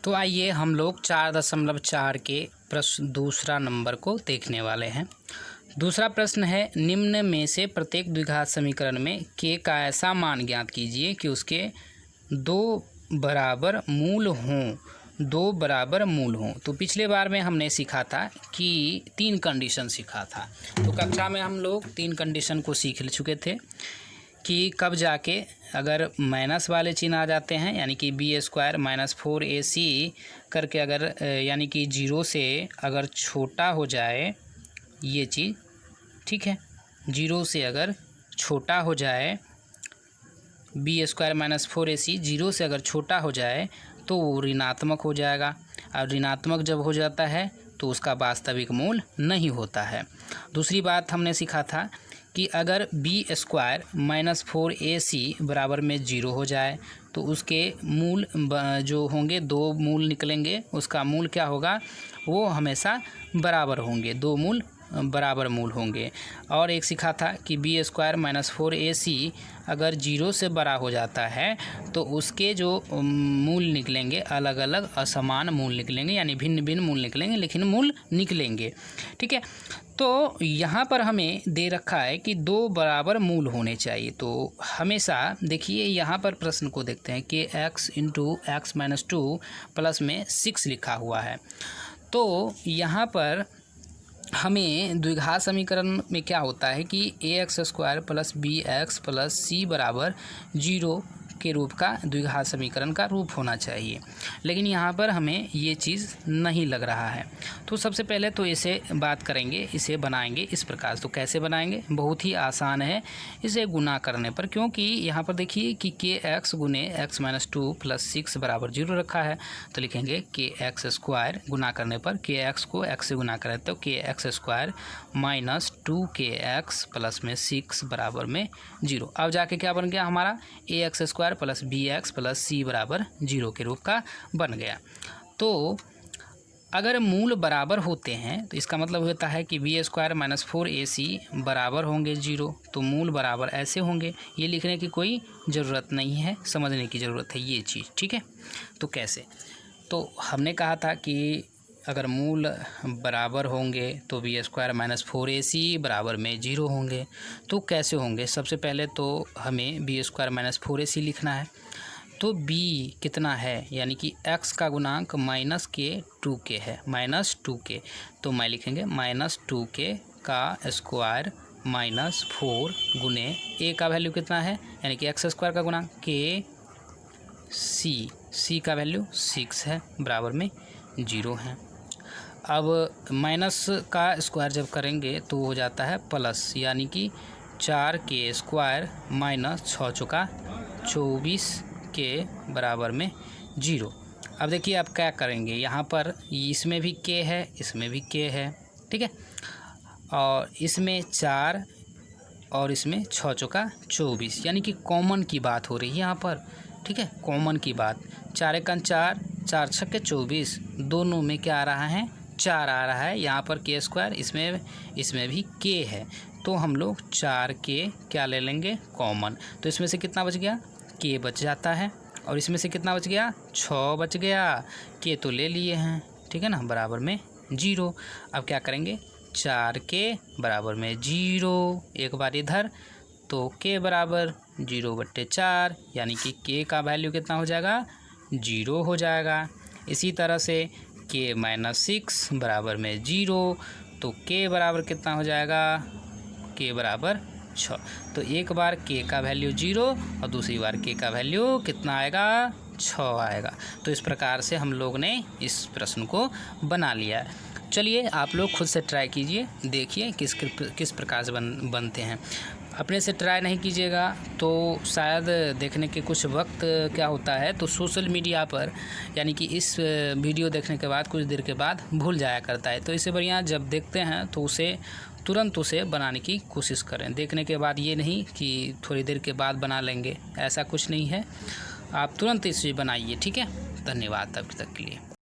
तो आइए हम लोग 4.4 के प्रश्न दूसरा नंबर को देखने वाले हैं। दूसरा प्रश्न है, निम्न में से प्रत्येक द्विघात समीकरण में k का ऐसा मान ज्ञात कीजिए कि उसके दो बराबर मूल हों। तो पिछले बार में हमने सीखा था कि 3 कंडीशन सीखा था। तो कक्षा में हम लोग 3 कंडीशन को सीख चुके थे कि कब जाके अगर माइनस वाले चिन्ह आ जाते हैं, यानी कि b² - 4ac करके अगर यानी कि 0 से अगर छोटा हो जाए ये चीज़, ठीक है, 0 से अगर छोटा हो जाए b² - 4ac 0 से अगर छोटा हो जाए तो वो ऋणात्मक हो जाएगा। और ऋणात्मक जब हो जाता है तो उसका वास्तविक मूल नहीं होता है। दूसरी बात हमने सीखा था कि अगर b² - 4ac बराबर में 0 हो जाए तो उसके मूल जो होंगे 2 मूल निकलेंगे, उसका मूल क्या होगा, वो हमेशा बराबर होंगे, 2 मूल बराबर मूल होंगे। और एक सीखा था कि b² - 4ac अगर 0 से बड़ा हो जाता है तो उसके जो मूल निकलेंगे अलग अलग असमान मूल निकलेंगे, यानी भिन्न भिन्न मूल निकलेंगे लेकिन मूल निकलेंगे, ठीक है। तो यहाँ पर हमें दे रखा है कि 2 बराबर मूल होने चाहिए। तो हमेशा देखिए यहाँ पर प्रश्न को देखते हैं कि x × x - 2 प्लस में 6 लिखा हुआ है। तो यहाँ पर हमें द्विघात समीकरण में क्या होता है कि ax² + bx + c बराबर 0 के रूप का द्विघात समीकरण का रूप होना चाहिए, लेकिन यहाँ पर हमें ये चीज़ नहीं लग रहा है। तो सबसे पहले तो इसे बात करेंगे, इसे बनाएंगे इस प्रकार। तो कैसे बनाएंगे, बहुत ही आसान है इसे गुना करने पर, क्योंकि यहाँ पर देखिए कि kx × x - 2 + 6 बराबर 0 रखा है। तो लिखेंगे kx² गुना करने पर kx को x से गुना करें तो kx² - 2kx प्लस में 6 बराबर में 0। अब जाके क्या बन गया हमारा, ax² + bx + c बराबर 0 के रूप का बन गया। तो अगर मूल बराबर होते हैं तो इसका मतलब होता है कि b² - 4ac बराबर होंगे 0। तो मूल बराबर ऐसे होंगे, ये लिखने की कोई ज़रूरत नहीं है, समझने की ज़रूरत है ये चीज़, ठीक है। तो कैसे, तो हमने कहा था कि अगर मूल बराबर होंगे तो b² - 4ac बराबर में 0 होंगे। तो कैसे होंगे, सबसे पहले तो हमें b² - 4ac लिखना है। तो b कितना है, यानी कि x का गुणांक -2k है, -2k। तो मैं लिखेंगे -2k का स्क्वायर -4 गुने a का वैल्यू कितना है, यानी कि x² का गुणांक k, c का वैल्यू 6 है, बराबर में 0 है। अब माइनस का स्क्वायर जब करेंगे तो हो जाता है प्लस, यानी कि 4k² -6 चौका 24 के बराबर में 0। अब देखिए आप क्या करेंगे, यहाँ पर इसमें भी k है, इसमें भी k है, ठीक है, और इसमें 4 और इसमें 6 चौका 24, यानी कि कॉमन की बात हो रही है यहाँ पर, ठीक है, कॉमन की बात। 4 × 4 4 × 6 = 24, दोनों में क्या आ रहा है, 4 आ रहा है। यहाँ पर k², इसमें भी k है, तो हम लोग 4k क्या ले लेंगे, कॉमन। तो इसमें से कितना बच गया, k बच जाता है, और इसमें से कितना बच गया, 6 बच गया, k तो ले लिए हैं, ठीक है ना, बराबर में 0। अब क्या करेंगे, 4k बराबर में 0, एक बार इधर, तो k बराबर 0/4, यानी कि k का वैल्यू कितना हो जाएगा, 0 हो जाएगा। इसी तरह से k - 6 बराबर में 0, तो k बराबर कितना हो जाएगा, k बराबर 6। तो एक बार k का वैल्यू 0 और दूसरी बार k का वैल्यू कितना आएगा, 6 आएगा। तो इस प्रकार से हम लोग ने इस प्रश्न को बना लिया है। चलिए आप लोग खुद से ट्राई कीजिए, देखिए किस प्रकार से बनते हैं। अपने से ट्राई नहीं कीजिएगा तो शायद देखने के कुछ वक्त क्या होता है, तो सोशल मीडिया पर, यानी कि इस वीडियो देखने के बाद कुछ देर के बाद भूल जाया करता है। तो इससे बढ़िया जब देखते हैं तो तुरंत उसे बनाने की कोशिश करें। देखने के बाद ये नहीं कि थोड़ी देर के बाद बना लेंगे, ऐसा कुछ नहीं है, आप तुरंत इसे बनाइए, ठीक है। धन्यवाद तब तक के लिए।